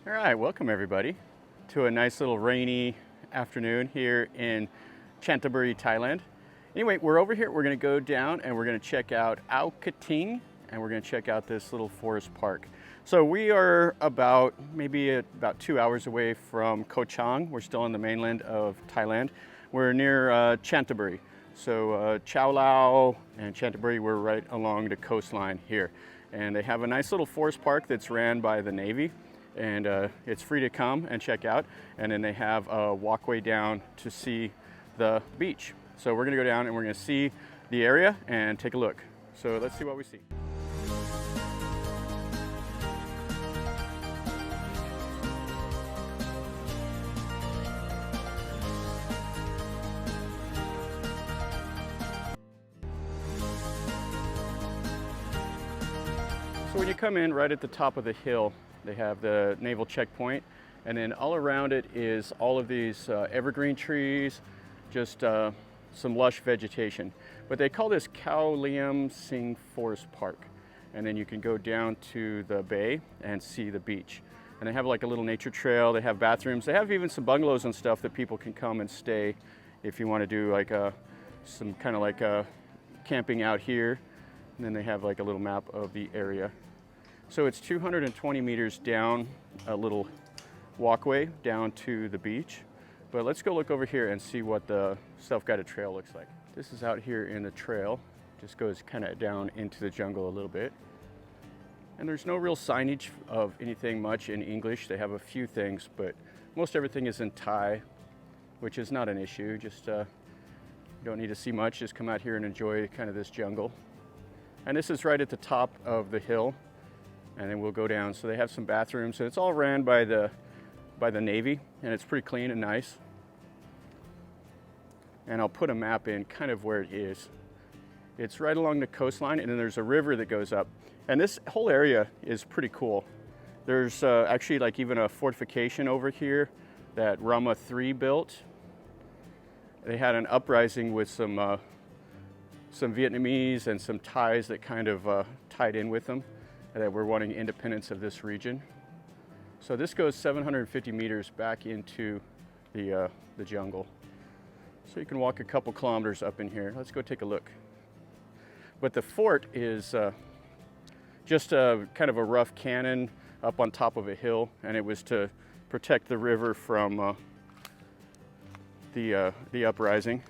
All right, welcome everybody to a nice little rainy afternoon here in Chantaburi, Thailand. Anyway, we're over here. We're going to go down and we're going to check out Krathing, and we're going to check out this little forest park. So we are maybe about 2 hours away from Koh Chang. We're still on the mainland of Thailand. We're near Chantaburi. So Khao Laem and Chantaburi, we're right along the coastline here. And they have a nice little forest park that's ran by the Navy. And it's free to come and check out. And then they have a walkway down to see the beach. So we're gonna go down and we're gonna see the area and take a look. So let's see what we see. So when you come in right at the top of the hill, they have the naval checkpoint, and then all around it is all of these evergreen trees, just some lush vegetation. But they call this Khao Laem Sing Forest Park. And then you can go down to the bay and see the beach. And they have like a little nature trail, they have bathrooms, they have even some bungalows and stuff that people can come and stay if you want to do like some kind of like camping out here. And then they have like a little map of the area. So it's 220 meters down a little walkway down to the beach. But let's go look over here and see what the self-guided trail looks like. This is out here in the trail. Just goes kind of down into the jungle a little bit. And there's no real signage of anything much in English. They have a few things, but most everything is in Thai, which is not an issue. Just you don't need to see much. Just come out here and enjoy kind of this jungle. And this is right at the top of the hill. And then we'll go down. So they have some bathrooms, and it's all ran by the Navy, and it's pretty clean and nice. And I'll put a map in kind of where it is. It's right along the coastline, and then there's a river that goes up. And this whole area is pretty cool. There's actually like even a fortification over here that Rama III built. They had an uprising with some Vietnamese and some Thais that kind of tied in with them, that were wanting independence of this region. So this goes 750 meters back into the jungle. So you can walk a couple kilometers up in here. Let's go take a look. But the fort is just kind of a rough cannon up on top of a hill, and it was to protect the river from the uprising,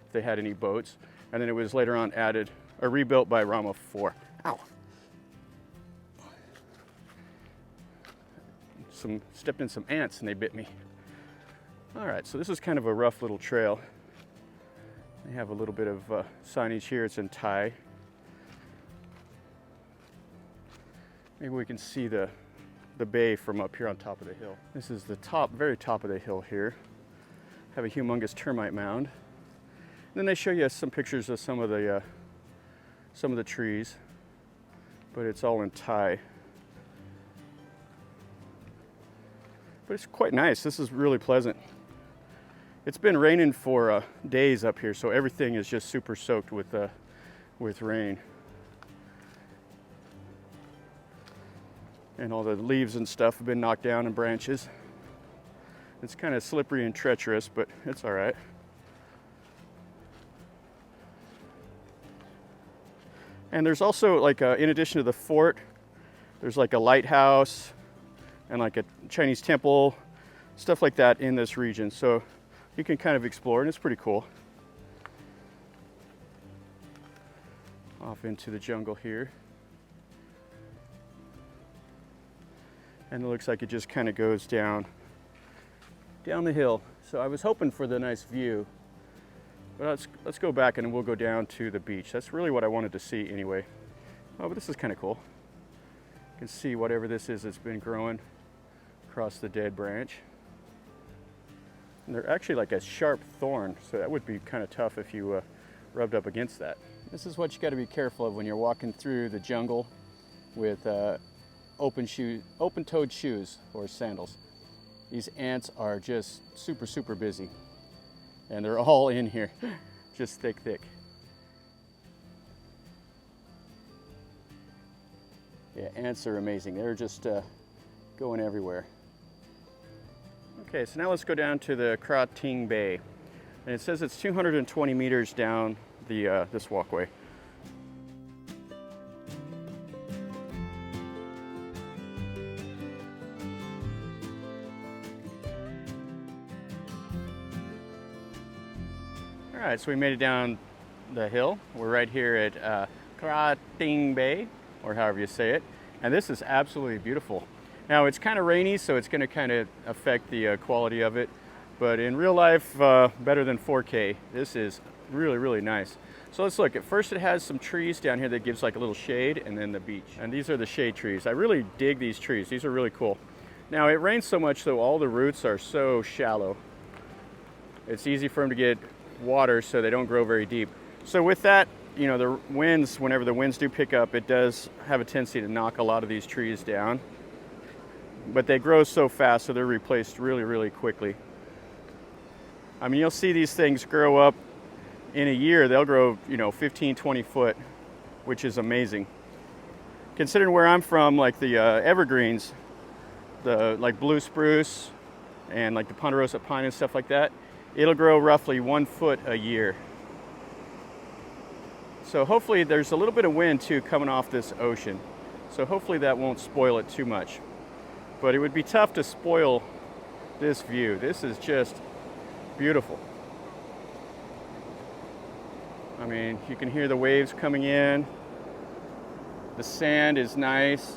if they had any boats. And then it was later on added, or rebuilt by Rama IV. Ow. Stepped in some ants and they bit me. All right, so this is kind of a rough little trail. They have a little bit of signage here. It's in Thai. Maybe we can see the bay from up here on top of the hill. This is the very top of the hill here. Have a humongous termite mound. And then they show you some pictures of some of the trees, but it's all in Thai. But it's quite nice. This is really pleasant. It's been raining for days up here, so everything is just super soaked with rain. And all the leaves and stuff have been knocked down and branches. It's kind of slippery and treacherous, but it's all right. And there's also like, in addition to the fort, there's like a lighthouse and like a Chinese temple, stuff like that in this region. So you can kind of explore, and it's pretty cool. Off into the jungle here. And it looks like it just kind of goes down the hill. So I was hoping for the nice view, but let's go back and then we'll go down to the beach. That's really what I wanted to see anyway. Oh, but this is kind of cool. You can see whatever this is that's been growing across the dead branch. And they're actually like a sharp thorn, so that would be kind of tough if you rubbed up against that. This is what you got to be careful of when you're walking through the jungle with open-toed shoes or sandals. These ants are just super busy, and they're all in here, just thick. Yeah, ants are amazing. They're just going everywhere. Okay, so now let's go down to the Krathing Bay. And it says it's 220 meters down this walkway. All right, so we made it down the hill. We're right here at Krathing Bay, or however you say it. And this is absolutely beautiful. Now it's kind of rainy, so it's going to kind of affect the quality of it. But in real life, better than 4K. This is really, really nice. So let's look. At first it has some trees down here that gives like a little shade, and then the beach. And these are the shade trees. I really dig these trees. These are really cool. Now it rains so much, so all the roots are so shallow. It's easy for them to get water, so they don't grow very deep. So with that, you know, the winds, whenever the winds do pick up, it does have a tendency to knock a lot of these trees down. But they grow so fast, so they're replaced really, really quickly. I mean, you'll see these things grow up in a year. They'll grow, you know, 15, 20 foot, which is amazing. Considering where I'm from, like the evergreens, the like blue spruce and like the ponderosa pine and stuff like that, it'll grow roughly 1 foot a year. So hopefully there's a little bit of wind too coming off this ocean. So hopefully that won't spoil it too much. But it would be tough to spoil this view. This is just beautiful. I mean, you can hear the waves coming in. The sand is nice.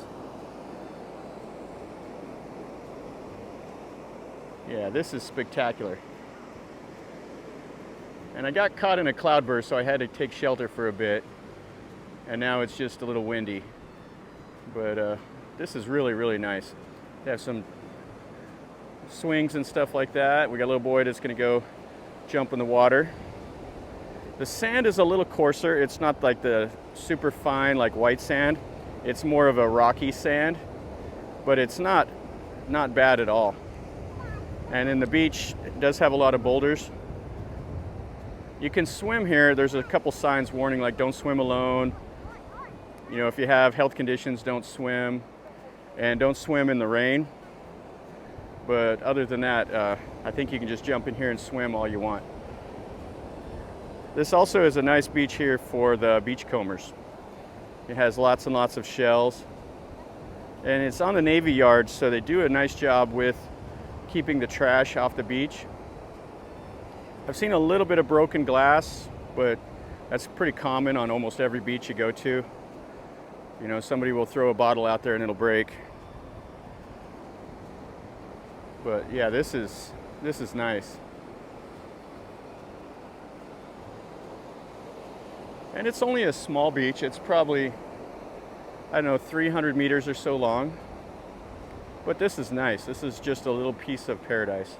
Yeah, this is spectacular. And I got caught in a cloudburst, so I had to take shelter for a bit. And now it's just a little windy. But this is really, really nice. They have some swings and stuff like that. We got a little boy that's gonna go jump in the water. The sand is a little coarser. It's not like the super fine, like white sand. It's more of a rocky sand, but it's not bad at all. And then the beach does have a lot of boulders. You can swim here. There's a couple signs warning like don't swim alone. You know, if you have health conditions, don't swim. And don't swim in the rain. But other than that, I think you can just jump in here and swim all you want. This also is a nice beach here for the beachcombers. It has lots and lots of shells. And it's on the Navy Yard, so they do a nice job with keeping the trash off the beach. I've seen a little bit of broken glass, but that's pretty common on almost every beach you go to. You know, somebody will throw a bottle out there and it'll break. But yeah, this is nice. And it's only a small beach. It's probably, I don't know, 300 meters or so long. But this is nice. This is just a little piece of paradise.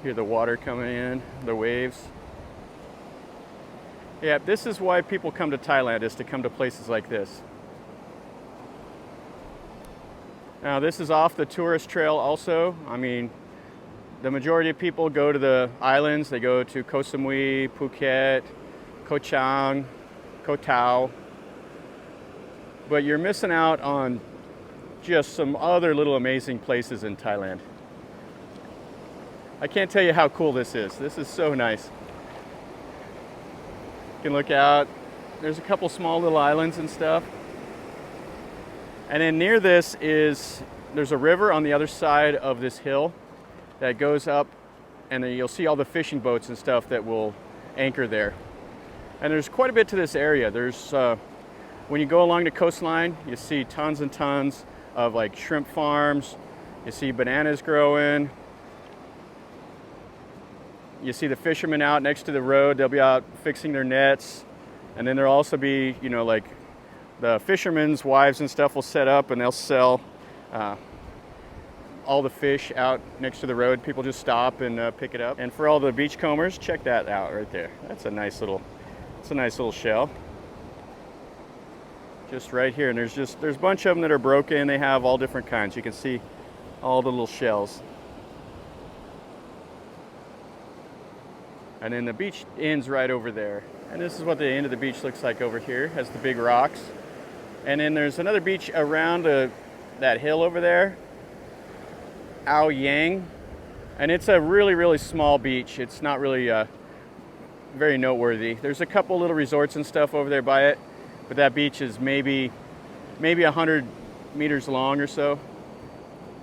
Hear the water coming in, the waves. Yeah, this is why people come to Thailand, is to come to places like this. Now this is off the tourist trail also. I mean, the majority of people go to the islands. They go to Koh Samui, Phuket, Koh Chang, Koh Tao. But you're missing out on just some other little amazing places in Thailand. I can't tell you how cool this is. This is so nice. You can look out. There's a couple small little islands and stuff. And then near this there's a river on the other side of this hill that goes up, and then you'll see all the fishing boats and stuff that will anchor there. And there's quite a bit to this area. There's, when you go along the coastline, you see tons and tons of like shrimp farms. You see bananas growing. You see the fishermen out next to the road. They'll be out fixing their nets. And then there'll also be, you know, like the fishermen's wives and stuff will set up and they'll sell all the fish out next to the road. People just stop and pick it up. And for all the beachcombers, check that out right there. That's a nice little shell. Just right here. And there's a bunch of them that are broken. They have all different kinds. You can see all the little shells. And then the beach ends right over there. And this is what the end of the beach looks like over here. Has the big rocks. And then there's another beach around that hill over there, Ao Yang. And it's a really, really small beach. It's not really very noteworthy. There's a couple little resorts and stuff over there by it, but that beach is maybe 100 meters long or so.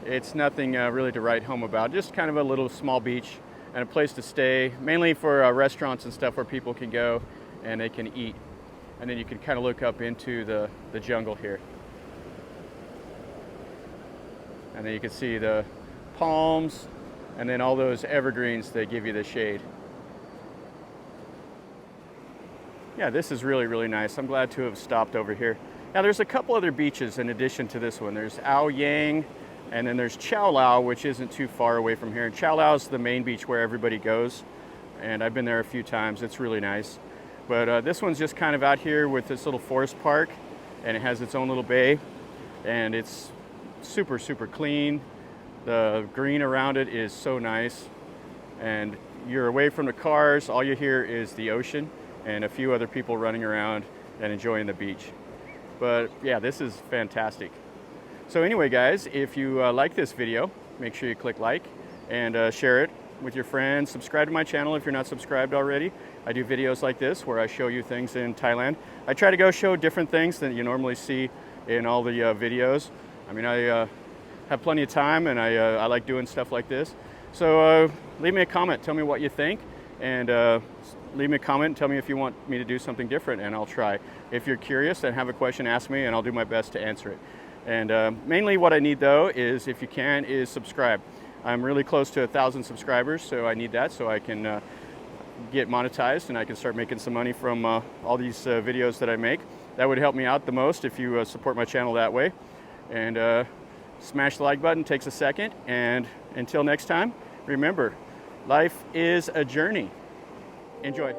It's nothing really to write home about. Just kind of a little small beach and a place to stay, mainly for restaurants and stuff where people can go and they can eat. And then you can kind of look up into the jungle here. And then you can see the palms and then all those evergreens that give you the shade. Yeah, this is really, really nice. I'm glad to have stopped over here. Now there's a couple other beaches in addition to this one. There's Ao Yang, and then there's Khao Laem, which isn't too far away from here. And Khao Laem is the main beach where everybody goes. And I've been there a few times. It's really nice. But this one's just kind of out here with this little forest park, and it has its own little bay. And it's super, super clean. The green around it is so nice. And you're away from the cars. All you hear is the ocean and a few other people running around and enjoying the beach. But yeah, this is fantastic. So anyway, guys, if you like this video, make sure you click like and share it with your friends. Subscribe to my channel if you're not subscribed already. I do videos like this where I show you things in Thailand. I try to go show different things than you normally see in all the videos. I mean, I have plenty of time, and I like doing stuff like this. So leave me a comment, tell me what you think, and leave me a comment and tell me if you want me to do something different, and I'll try. If you're curious and have a question, ask me, and I'll do my best to answer it. And mainly what I need, though, is, if you can, is subscribe. I'm really close to 1,000 subscribers, so I need that so I can get monetized and I can start making some money from all these videos that I make. That would help me out the most if you support my channel that way. And smash the like button, takes a second. And until next time, remember, life is a journey. Enjoy.